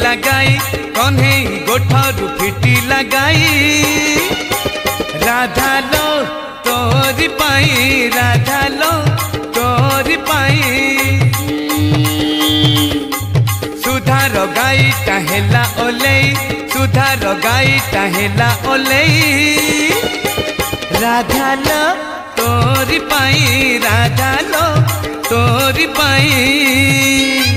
लगाई कन्हे गोठरू फिटी लगाई राधा लो तोरी पाई राधा लो तोरी पाई सुधार गाई टाहेला ओलेई सुधार गाई टाहेला ओलेई राधा लो तोरी पाई राधा लो तोरी पाई।